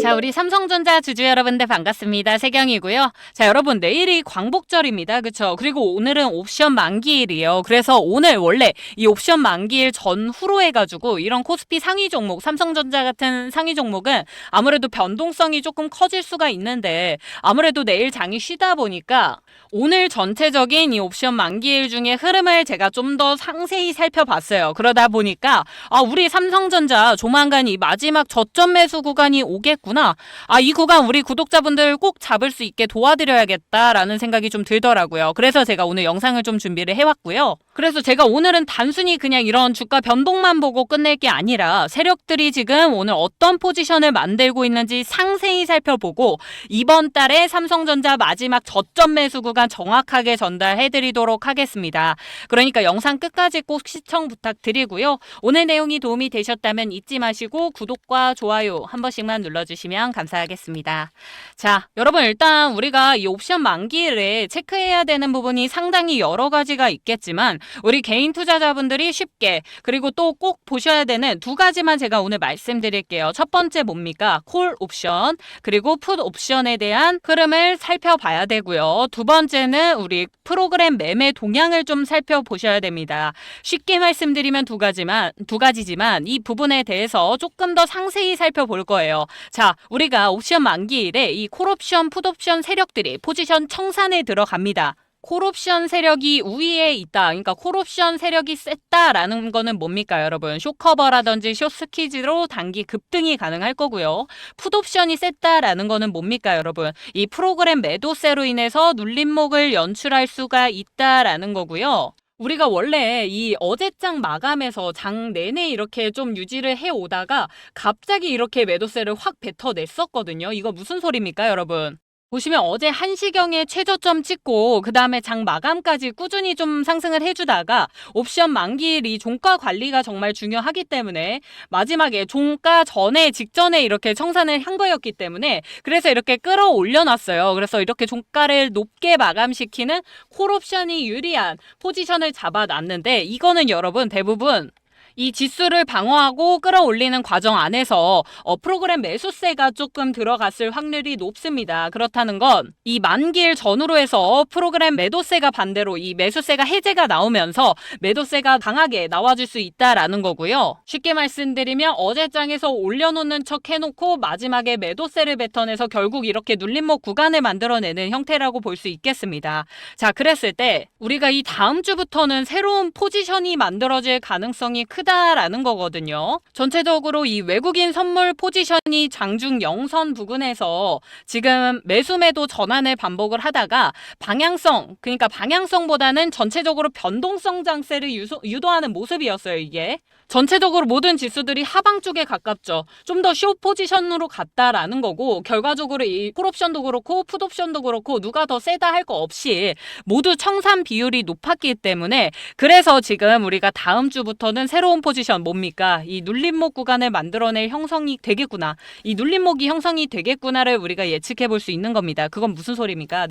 자, 우리 삼성전자 주주 여러분들 반갑습니다. 세경이고요. 자, 여러분 내일이 광복절입니다. 그쵸? 그리고 오늘은 옵션 만기일이에요. 그래서 오늘 원래 이 옵션 만기일 전후로 해가지고 이런 코스피 상위 종목, 삼성전자 같은 상위 종목은 아무래도 변동성이 조금 커질 수가 있는데 아무래도 내일 장이 쉬다 보니까 오늘 전체적인 이 옵션 만기일 중에 흐름을 제가 좀 더 상세히 살펴봤어요. 그러다 보니까 우리 삼성전자 조만간 이 마지막 저점 매수 구간이 오겠구나. 이 구간 우리 구독자분들 꼭 잡을 수 있게 도와드려야겠다라는 생각이 좀 들더라고요. 그래서 제가 오늘 영상을 좀 준비를 해왔고요. 그래서 제가 오늘은 단순히 그냥 이런 주가 변동만 보고 끝낼 게 아니라 세력들이 지금 오늘 어떤 포지션을 만들고 있는지 상세히 살펴보고 이번 달에 삼성전자 마지막 저점 매수 구간 정확하게 전달해드리도록 하겠습니다. 그러니까 영상 끝까지 꼭 시청 부탁드리고요. 오늘 내용이 도움이 되셨다면 잊지 마시고 구독과 좋아요 한 번씩만 눌러주시면 감사하겠습니다. 자, 여러분 일단 우리가 이 옵션 만기일에 체크해야 되는 부분이 상당히 여러 가지가 있겠지만 우리 개인 투자자분들이 쉽게 그리고 또 꼭 보셔야 되는 두 가지만 제가 오늘 말씀드릴게요. 첫 번째 뭡니까? 콜 옵션 그리고 풋 옵션에 대한 흐름을 살펴봐야 되고요. 두 번째는 우리 프로그램 매매 동향을 좀 살펴보셔야 됩니다. 쉽게 말씀드리면 두 가지지만 이 부분에 대해서 조금 더 상세히 살펴볼 거예요. 자, 우리가 옵션 만기일에 이 콜옵션, 풋옵션 세력들이 포지션 청산에 들어갑니다. 콜옵션 세력이 우위에 있다. 그러니까 콜옵션 세력이 셌다라는 거는 뭡니까, 여러분? 숏커버라든지 숏스퀴즈로 단기 급등이 가능할 거고요. 풋옵션이 셌다라는 거는 뭡니까, 여러분? 이 프로그램 매도세로 인해서 눌림목을 연출할 수가 있다라는 거고요. 우리가 원래 이 어제장 마감에서 장 내내 이렇게 좀 유지를 해오다가 갑자기 이렇게 매도세를 확 뱉어냈었거든요. 이거 무슨 소리입니까, 여러분? 보시면 어제 1시경에 최저점 찍고 그 다음에 장 마감까지 꾸준히 좀 상승을 해주다가 옵션 만기일 이 종가 관리가 정말 중요하기 때문에 마지막에 종가 전에 직전에 이렇게 청산을 한 거였기 때문에 그래서 이렇게 끌어올려놨어요. 그래서 이렇게 종가를 높게 마감시키는 콜옵션이 유리한 포지션을 잡아놨는데 이거는 여러분 대부분 이 지수를 방어하고 끌어올리는 과정 안에서 프로그램 매수세가 조금 들어갔을 확률이 높습니다. 그렇다는 건 이 만기일 전후로 해서 프로그램 매도세가 반대로 이 매수세가 해제가 나오면서 매도세가 강하게 나와줄 수 있다라는 거고요. 쉽게 말씀드리면 어제장에서 올려놓는 척 해놓고 마지막에 매도세를 뱉어내서 결국 이렇게 눌림목 구간을 만들어내는 형태라고 볼 수 있겠습니다. 자, 그랬을 때 우리가 이 다음 주부터는 새로운 포지션이 만들어질 가능성이 크다라는 거거든요. 전체적으로 이 외국인 선물 포지션이 장중 영선 부근에서 지금 매수 매도 전환을 반복을 하다가 그러니까 방향성보다는 전체적으로 변동성 장세를 유도하는 모습이었어요, 이게. 전체적으로 모든 지수들이 하방 쪽에 가깝죠. 좀 더 숏 포지션으로 갔다라는 거고 결과적으로 이 콜옵션도 그렇고 풋옵션도 그렇고 누가 더 세다 할 거 없이 모두 청산 비율이 높았기 때문에 그래서 지금 우리가 다음 주부터는 새로운 포지션 뭡니까? 이 눌림목 구간을 만들어낼 형성이 되겠구나. 이 눌림목이 형성이 되겠구나를 우리가 예측해 볼 수 있는 겁니다. 그건 무슨 소리입니까?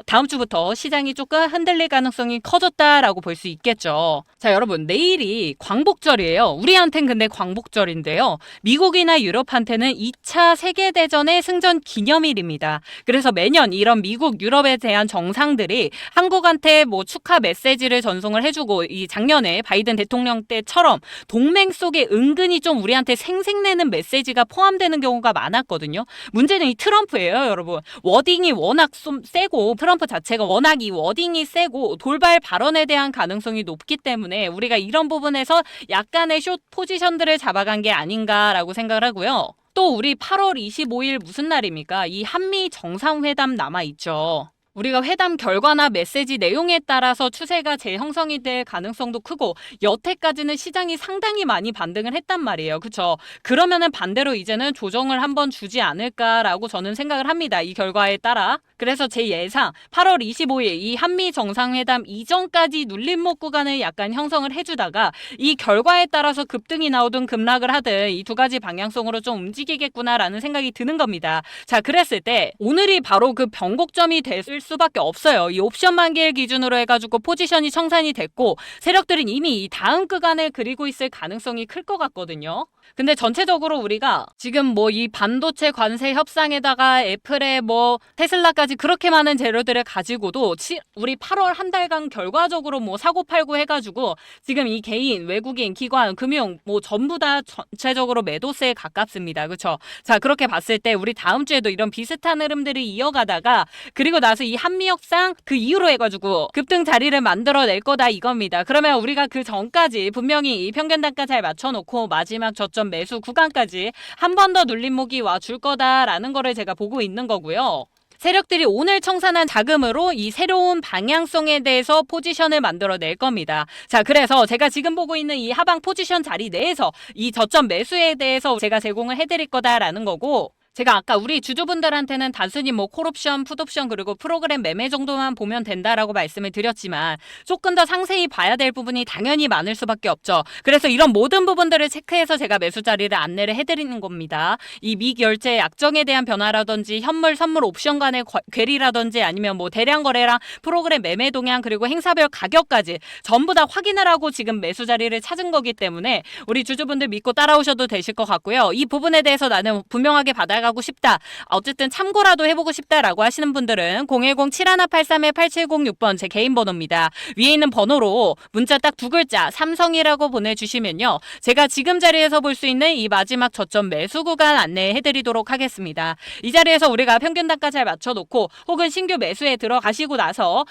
다음 주부터 시장이 조금 흔들릴 가능성이 커졌다라고 볼 수 있겠죠. 자, 여러분 내일이 광복절이에요. 우리한텐 근데 광복절인데요. 미국이나 유럽한테는 2차 세계대전의 승전 기념일입니다. 그래서 매년 이런 미국, 유럽에 대한 정상들이 한국한테 뭐 축하 메시지를 전송을 해주고 이 작년에 바이든 대통령 때처럼 동맹 속에 은근히 좀 우리한테 생색내는 메시지가 포함되는 경우가 많았거든요. 문제는 이 트럼프예요, 여러분. 워딩이 워낙 좀 세고 트럼프 자체가 워낙 이 워딩이 세고 돌발 발언에 대한 가능성이 높기 때문에 우리가 이런 부분에서 약간의 숏 포지션들을 잡아간 게 아닌가라고 생각을 하고요. 또 우리 8월 25일 무슨 날입니까? 이 한미 정상회담 남아있죠. 우리가 회담 결과나 메시지 내용에 따라서 추세가 재형성이 될 가능성도 크고 여태까지는 시장이 상당히 많이 반등을 했단 말이에요. 그렇죠? 그러면은 반대로 이제는 조정을 한번 주지 않을까라고 저는 생각을 합니다. 이 결과에 따라. 그래서 제 예상 8월 25일 이 한미 정상회담 이전까지 눌림목 구간을 약간 형성을 해주다가 이 결과에 따라서 급등이 나오든 급락을 하든 이 두 가지 방향성으로 좀 움직이겠구나라는 생각이 드는 겁니다. 자, 그랬을 때 오늘이 바로 그 변곡점이 됐을 수밖에 없어요. 이 옵션 만기일 기준으로 해가지고 포지션이 청산이 됐고 세력들은 이미 이 다음 구간을 그리고 있을 가능성이 클 것 같거든요. 근데 전체적으로 우리가 지금 뭐 이 반도체 관세 협상에다가 애플에 뭐 테슬라까지 그렇게 많은 재료들을 가지고도 우리 8월 한 달간 결과적으로 뭐 사고팔고 해가지고 지금 이 개인, 외국인, 기관, 금융 뭐 전부 다 전체적으로 매도세에 가깝습니다. 그렇죠? 자, 그렇게 봤을 때 우리 다음 주에도 이런 비슷한 흐름들이 이어가다가 그리고 나서 이 한미 협상 그 이후로 해가지고 급등 자리를 만들어낼 거다 이겁니다. 그러면 우리가 그 전까지 분명히 이 평균 단가 잘 맞춰놓고 마지막 저점 매수 구간까지 한 번 더 눌림목이 와줄 거다라는 거를 제가 보고 있는 거고요. 세력들이 오늘 청산한 자금으로 이 새로운 방향성에 대해서 포지션을 만들어낼 겁니다. 자, 그래서 제가 지금 보고 있는 이 하방 포지션 자리 내에서 이 저점 매수에 대해서 제가 제공을 해드릴 거다라는 거고 제가 아까 우리 주주분들한테는 단순히 뭐 콜옵션, 풋옵션 그리고 프로그램 매매 정도만 보면 된다라고 말씀을 드렸지만 조금 더 상세히 봐야 될 부분이 당연히 많을 수밖에 없죠. 그래서 이런 모든 부분들을 체크해서 제가 매수 자리를 안내를 해드리는 겁니다. 이 미결제 약정에 대한 변화라든지 현물, 선물 옵션 간의 괴리라든지 아니면 뭐 대량 거래랑 프로그램 매매 동향 그리고 행사별 가격까지 전부 다 확인을 하고 지금 매수 자리를 찾은 거기 때문에 우리 주주분들 믿고 따라오셔도 되실 것 같고요. 이 부분에 대해서 나는 분명하게 받아가고 싶다. 어쨌든 참고라도 해보고 싶다라고 하시는 분들은 010-7183-8706번 제 개인 번호입니다. 위에 있는 번호로 문자 딱 두 글자 삼성이라고 보내주시면요. 제가 지금 자리에서 볼 수 있는 이 마지막 저점 매수 구간 안내해드리도록 하겠습니다. 이 자리에서 우리가 평균 단가 잘 맞춰놓고 혹은 신규 매수에 들어가시고 나서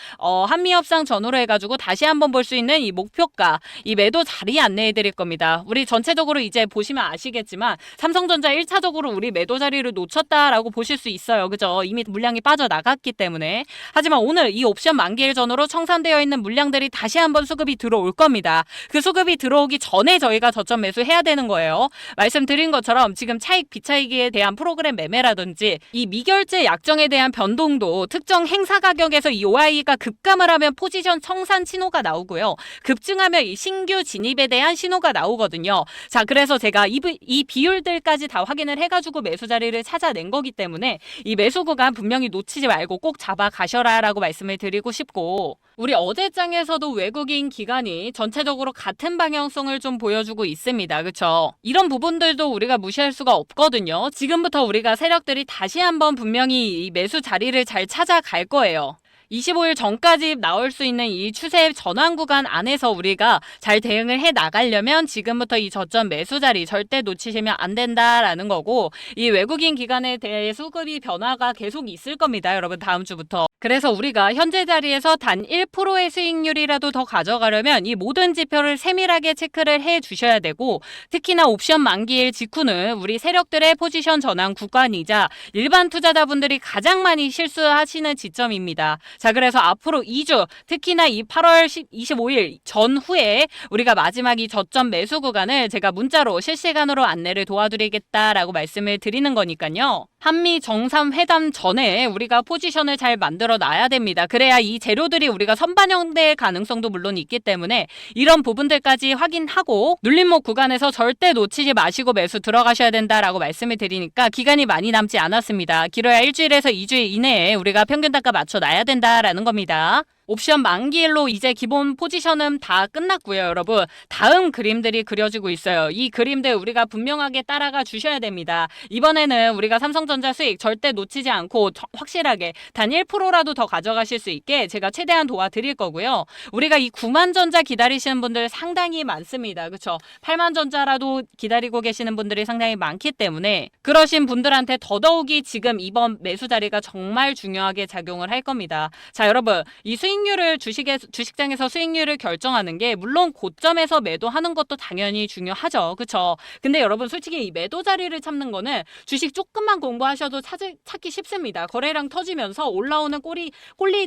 한미협상 전후로 해가지고 다시 한번 볼 수 있는 이 목표가 이 매도 자리 안내해드릴 겁니다. 우리 전체적으로 이제 보시면 아시겠지만 삼성전자 1차적으로 우리 매도 자리를 놓쳤다라고 보실 수 있어요. 그죠? 이미 물량이 빠져나갔기 때문에. 하지만 오늘 이 옵션 만기일 전후로 청산되어 있는 물량들이 다시 한번 수급이 들어올 겁니다. 그 수급이 들어오기 전에 저희가 저점 매수해야 되는 거예요. 말씀드린 것처럼 지금 차익, 비차익에 대한 프로그램 매매라든지 이 미결제 약정에 대한 변동도 특정 행사 가격에서 이 OI가 급감을 하면 포지션 청산 신호가 나오고요. 급증하면 이 신규 진입에 대한 신호가 나오거든요. 자, 그래서 제가 이 비율들까지 다 확인을 해가지고 매수 자리를 찾아낸 거기 때문에 이 매수 구간 분명히 놓치지 말고 꼭 잡아 가셔라 라고 말씀을 드리고 싶고 우리 어제장에서도 외국인 기관이 전체적으로 같은 방향성을 좀 보여주고 있습니다. 그렇죠? 이런 부분들도 우리가 무시할 수가 없거든요. 지금부터 우리가 세력들이 다시 한번 분명히 이 매수 자리를 잘 찾아갈 거예요. 25일 전까지 나올 수 있는 이 추세 전환 구간 안에서 우리가 잘 대응을 해 나가려면 지금부터 이 저점 매수 자리 절대 놓치시면 안 된다라는 거고 이 외국인 기관에 대해 수급이 변화가 계속 있을 겁니다. 여러분 다음 주부터. 그래서 우리가 현재 자리에서 단 1%의 수익률이라도 더 가져가려면 이 모든 지표를 세밀하게 체크를 해 주셔야 되고 특히나 옵션 만기일 직후는 우리 세력들의 포지션 전환 구간이자 일반 투자자분들이 가장 많이 실수하시는 지점입니다. 자, 그래서 앞으로 2주, 특히나 이 8월 25일 전후에 우리가 마지막 이 저점 매수 구간을 제가 문자로 실시간으로 안내를 도와드리겠다라고 말씀을 드리는 거니까요. 한미 정상회담 전에 우리가 포지션을 잘 만들어 놔야 됩니다. 그래야 이 재료들이 우리가 선반영될 가능성도 물론 있기 때문에 이런 부분들까지 확인하고 눌림목 구간에서 절대 놓치지 마시고 매수 들어가셔야 된다라고 말씀을 드리니까 기간이 많이 남지 않았습니다. 길어야 일주일에서 2주일 이내에 우리가 평균 단가 맞춰 놔야 된다라는 겁니다. 옵션 만기일로 이제 기본 포지션은 다 끝났고요, 여러분. 다음 그림들이 그려지고 있어요. 이 그림들 우리가 분명하게 따라가 주셔야 됩니다. 이번에는 우리가 삼성전자 수익 절대 놓치지 않고 확실하게 단 1%라도 더 가져가실 수 있게 제가 최대한 도와드릴 거고요. 우리가 이 9만 전자 기다리시는 분들 상당히 많습니다. 그렇죠? 8만 전자라도 기다리고 계시는 분들이 상당히 많기 때문에 그러신 분들한테 더더욱이 지금 이번 매수 자리가 정말 중요하게 작용을 할 겁니다. 자, 여러분. 이 수익률을 주식장에서 수익률을 결정하는 게 물론 고점에서 매도하는 것도 당연히 중요하죠. 그렇죠? 근데 여러분 솔직히 이 매도 자리를 찾는 거는 주식 조금만 공부하셔도 찾기 쉽습니다. 거래량 터지면서 올라오는 꼴이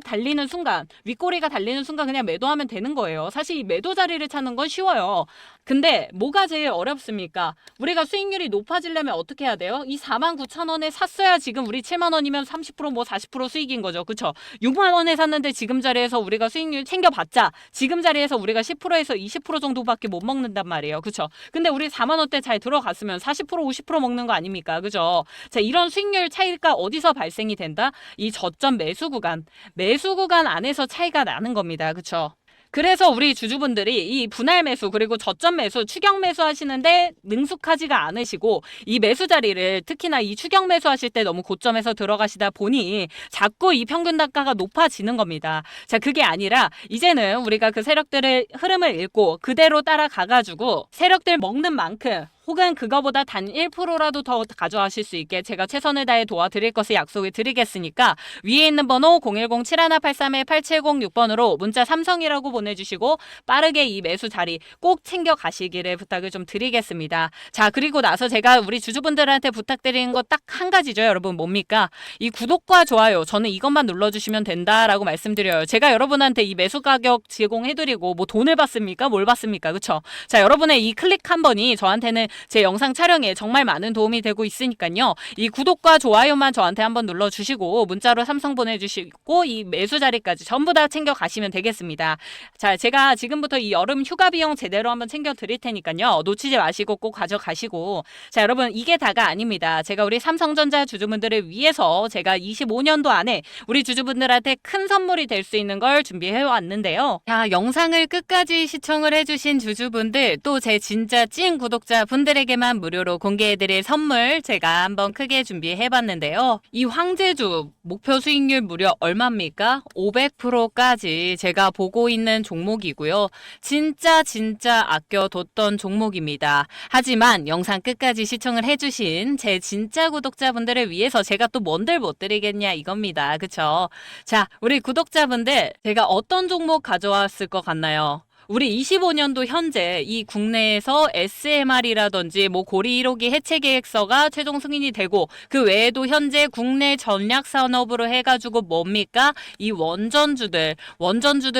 달리는 순간 윗꼬리가 달리는 순간 그냥 매도하면 되는 거예요. 사실 이 매도 자리를 찾는 건 쉬워요. 근데 뭐가 제일 어렵습니까? 우리가 수익률이 높아지려면 어떻게 해야 돼요? 이 49,000원에 샀어야 지금 우리 7만 원이면 30% 뭐 40% 수익인 거죠. 그렇죠? 6만 원에 샀는데 지금 자리 자리에서 우리가 수익률 챙겨봤자 지금 자리에서 우리가 10%에서 20% 정도밖에 못 먹는단 말이에요. 그쵸? 근데 우리 4만 원대 잘 들어갔으면 40% 50% 먹는 거 아닙니까? 그죠? 자, 이런 수익률 차이가 어디서 발생이 된다? 이 저점 매수 구간 안에서 차이가 나는 겁니다. 그쵸? 그래서 우리 주주분들이 이 분할 매수 그리고 저점 매수, 추격 매수 하시는데 능숙하지가 않으시고 이 매수 자리를 특히나 이 추격 매수 하실 때 너무 고점에서 들어가시다 보니 자꾸 이 평균 단가가 높아지는 겁니다. 자, 그게 아니라 이제는 우리가 그 세력들의 흐름을 읽고 그대로 따라가가지고 세력들 먹는 만큼 혹은 그거보다 단 1%라도 더 가져가실 수 있게 제가 최선을 다해 도와드릴 것을 약속을 드리겠으니까 위에 있는 번호 010-7183-8706번으로 문자 삼성이라고 보내주시고 빠르게 이 매수 자리 꼭 챙겨 가시기를 부탁을 좀 드리겠습니다. 자, 그리고 나서 제가 우리 주주분들한테 부탁드리는 거 딱 한 가지죠. 여러분 뭡니까? 이 구독과 좋아요 저는 이것만 눌러주시면 된다라고 말씀드려요. 제가 여러분한테 이 매수 가격 제공해드리고 뭐 돈을 받습니까? 뭘 받습니까? 그쵸? 자, 여러분의 이 클릭 한 번이 저한테는 제 영상 촬영에 정말 많은 도움이 되고 있으니까요. 이 구독과 좋아요만 저한테 한번 눌러주시고 문자로 삼성 보내주시고 이 매수 자리까지 전부 다 챙겨 가시면 되겠습니다. 자, 제가 지금부터 이 여름 휴가 비용 제대로 한번 챙겨 드릴 테니까요. 놓치지 마시고 꼭 가져가시고. 자, 여러분 이게 다가 아닙니다. 제가 우리 삼성전자 주주분들을 위해서 제가 25년도 안에 우리 주주분들한테 큰 선물이 될 수 있는 걸 준비해 왔는데요. 자, 영상을 끝까지 시청을 해주신 주주분들 또 제 진짜 찐 구독자 분들에게만 무료로 공개해드릴 선물 제가 한번 크게 준비해봤는데요. 이 황제주 목표 수익률 무려 얼마입니까? 500%까지 제가 보고 있는 종목이고요. 진짜 아껴뒀던 종목입니다. 하지만 영상 끝까지 시청을 해주신 제 진짜 구독자분들을 위해서 제가 또 뭔들 못 드리겠냐 이겁니다. 그쵸? 자, 우리 구독자분들 제가 어떤 종목 가져왔을 것 같나요? 우리 25년도 현재 이 국내에서 SMR이라든지 뭐 고리 1호기 해체 계획서가 최종 승인이 되고 그 외에도 현재 국내 전략 산업으로 해가지고 뭡니까? 이 원전주들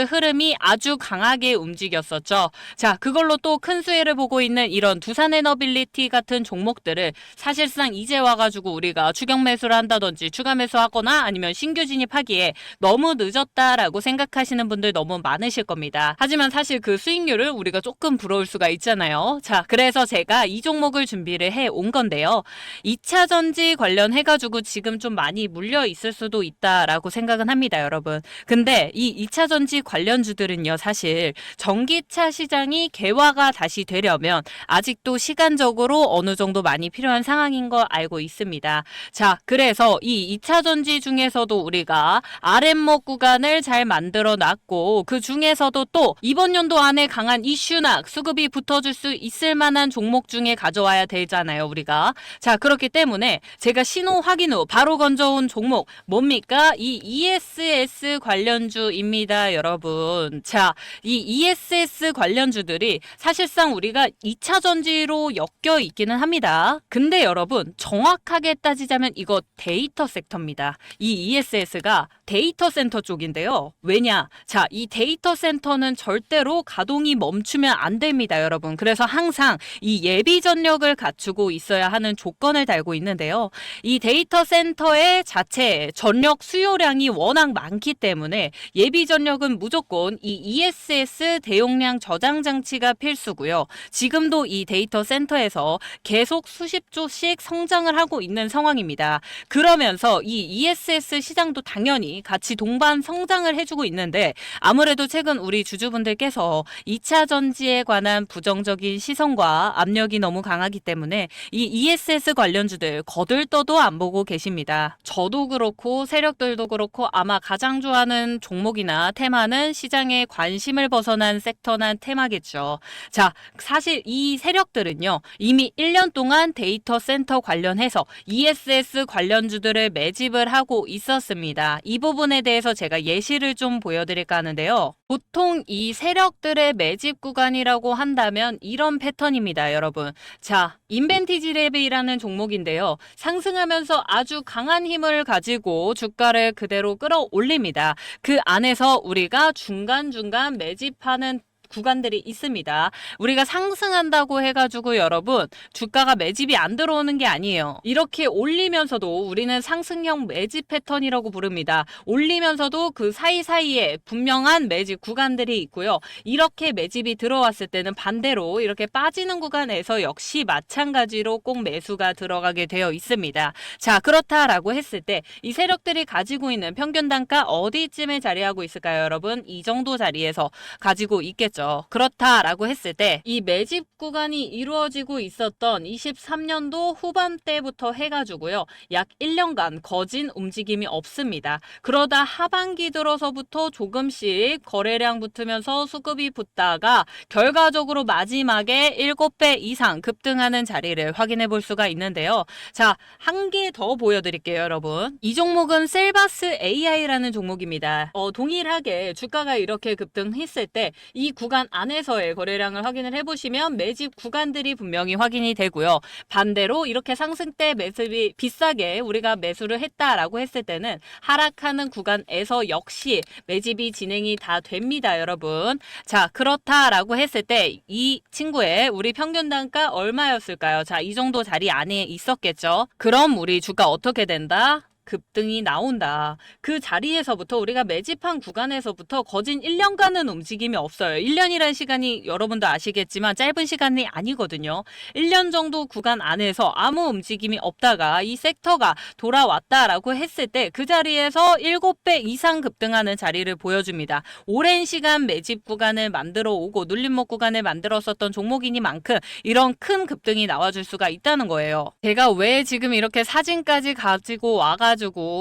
흐름이 아주 강하게 움직였었죠. 자, 그걸로 또 큰 수혜를 보고 있는 이런 두산에너빌리티 같은 종목들을 사실상 이제 와가지고 우리가 추격 매수를 한다든지 추가 매수하거나 아니면 신규 진입하기에 너무 늦었다라고 생각하시는 분들 너무 많으실 겁니다. 하지만 사실 그 수익률을 우리가 조금 부러울 수가 있잖아요. 자, 그래서 제가 이 종목을 준비를 해 온 건데요. 2차 전지 관련해가지고 지금 좀 많이 물려 있을 수도 있다라고 생각은 합니다, 여러분. 근데 이 2차 전지 관련주들은요, 사실 전기차 시장이 개화가 다시 되려면 아직도 시간적으로 어느 정도 많이 필요한 상황인 거 알고 있습니다. 자, 그래서 이 2차 전지 중에서도 우리가 아랫목 구간을 잘 만들어 놨고 그 중에서도 또 이번 연도 안에 강한 이슈나 수급이 붙어줄 수 있을 만한 종목 중에 가져와야 되잖아요, 우리가. 자, 그렇기 때문에 제가 신호 확인 후 바로 건져온 종목 뭡니까? 이 ESS 관련주입니다, 여러분. 자, 이 ESS 관련주들이 사실상 우리가 2차 전지로 엮여 있기는 합니다. 근데 여러분 정확하게 따지자면 이거 데이터 섹터입니다. 이 ESS가 데이터 센터 쪽인데요. 왜냐? 자, 이 데이터 센터는 절대로 가동이 멈추면 안 됩니다, 여러분. 그래서 항상 이 예비 전력을 갖추고 있어야 하는 조건을 달고 있는데요. 이 데이터 센터의 자체 전력 수요량이 워낙 많기 때문에 예비 전력은 무조건 이 ESS 대용량 저장 장치가 필수고요. 지금도 이 데이터 센터에서 계속 수십 조씩 성장을 하고 있는 상황입니다. 그러면서 이 ESS 시장도 당연히 같이 동반 성장을 해주고 있는데 아무래도 최근 우리 주주분들께서 2차 전지에 관한 부정적인 시선과 압력이 너무 강하기 때문에 이 ESS 관련주들 거들떠도 안 보고 계십니다. 저도 그렇고 세력들도 그렇고 아마 가장 좋아하는 종목이나 테마는 시장에 관심을 벗어난 섹터나 테마겠죠. 자, 사실 이 세력들은요 이미 1년 동안 데이터 센터 관련해서 ESS 관련주들을 매집을 하고 있었습니다. 이 부분에 대해서 제가 예시를 좀 보여드릴까 하는데요. 보통 이 세력들의 매집 구간이라고 한다면 이런 패턴입니다, 여러분. 자, 인벤티지랩이라는 종목인데요. 상승하면서 아주 강한 힘을 가지고 주가를 그대로 끌어올립니다. 그 안에서 우리가 중간중간 매집하는 구간들이 있습니다. 우리가 상승한다고 해가지고 여러분 주가가 매집이 안 들어오는 게 아니에요. 이렇게 올리면서도 우리는 상승형 매집 패턴이라고 부릅니다. 올리면서도 그 사이사이에 분명한 매집 구간들이 있고요. 이렇게 매집이 들어왔을 때는 반대로 이렇게 빠지는 구간에서 역시 마찬가지로 꼭 매수가 들어가게 되어 있습니다. 자, 그렇다라고 했을 때 이 세력들이 가지고 있는 평균 단가 어디쯤에 자리하고 있을까요, 여러분? 이 정도 자리에서 가지고 있겠죠. 그렇다라고 했을 때 이 매집 구간이 이루어지고 있었던 23년도 후반때부터 해가지고요. 약 1년간 거진 움직임이 없습니다. 그러다 하반기 들어서부터 조금씩 거래량 붙으면서 수급이 붙다가 결과적으로 마지막에 7배 이상 급등하는 자리를 확인해 볼 수가 있는데요. 자, 한 개 더 보여드릴게요, 여러분. 이 종목은 셀바스 AI라는 종목입니다. 동일하게 주가가 이렇게 급등했을 때 이 구간 안에서의 거래량을 확인을 해보시면 매집 구간들이 분명히 확인이 되고요. 반대로 이렇게 상승 때 매집이 비싸게 우리가 매수를 했다라고 했을 때는 하락하는 구간에서 역시 매집이 진행이 다 됩니다, 여러분. 자, 그렇다라고 했을 때 이 친구의 우리 평균 단가 얼마였을까요? 자, 이 정도 자리 안에 있었겠죠. 그럼 우리 주가 어떻게 된다? 급등이 나온다. 그 자리에서부터 우리가 매집한 구간에서부터 거진 1년간은 움직임이 없어요. 1년이라는 시간이 여러분도 아시겠지만 짧은 시간이 아니거든요. 1년 정도 구간 안에서 아무 움직임이 없다가 이 섹터가 돌아왔다라고 했을 때 그 자리에서 7배 이상 급등하는 자리를 보여줍니다. 오랜 시간 매집 구간을 만들어 오고 눌림목 구간을 만들었었던 종목이니만큼 이런 큰 급등이 나와줄 수가 있다는 거예요. 제가 왜 지금 이렇게 사진까지 가지고 와가지고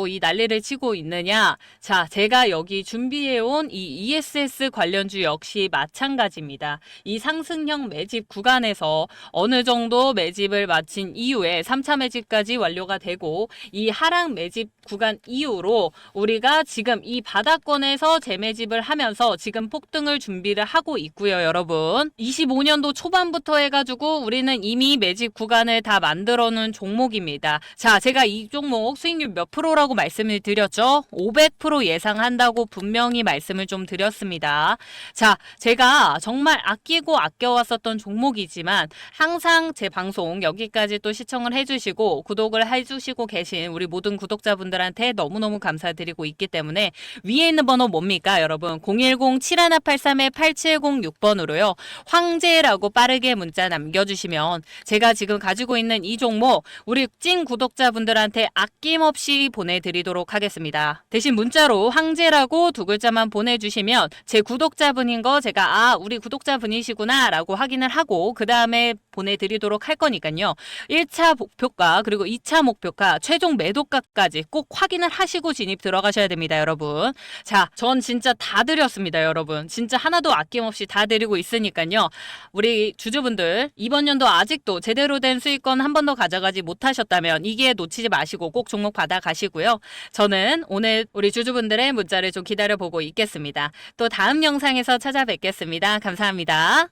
이 난리를 치고 있느냐? 자, 제가 여기 준비해온 이 ESS 관련주 역시 마찬가지입니다. 이 상승형 매집 구간에서 어느 정도 매집을 마친 이후에 3차 매집까지 완료가 되고 이 하락 매집 구간 이후로 우리가 지금 이 바닥권에서 재매집을 하면서 지금 폭등을 준비를 하고 있고요, 여러분. 25년도 초반부터 해가지고 우리는 이미 매집 구간을 다 만들어 놓은 종목입니다. 자, 제가 이 종목 수익률 몇 프로라고 말씀을 드렸죠? 500% 예상한다고 분명히 말씀을 좀 드렸습니다. 자, 제가 정말 아끼고 아껴왔었던 종목이지만 항상 제 방송 여기까지 또 시청을 해주시고 구독을 해주시고 계신 우리 모든 구독자분들한테 너무너무 감사드리고 있기 때문에 위에 있는 번호 뭡니까, 여러분? 010-7183-8706번으로요. 황제라고 빠르게 문자 남겨주시면 제가 지금 가지고 있는 이 종목 우리 찐 구독자분들한테 아낌없이 보내드리도록 하겠습니다. 대신 문자로 황제라고 두 글자만 보내주시면 제 구독자분인 거 제가 우리 구독자분이시구나 라고 확인을 하고 그 다음에 보내드리도록 할 거니까요. 1차 목표가 그리고 2차 목표가 최종 매도가까지 꼭 확인을 하시고 진입 들어가셔야 됩니다, 여러분. 자, 전 진짜 다 드렸습니다, 여러분. 진짜 하나도 아낌없이 다 드리고 있으니까요. 우리 주주분들 이번 연도 아직도 제대로 된 수익권 한 번 더 가져가지 못하셨다면 이게 놓치지 마시고 꼭 종목 받아가시고요. 저는 오늘 우리 주주분들의 문자를 좀 기다려보고 있겠습니다. 또 다음 영상에서 찾아뵙겠습니다. 감사합니다.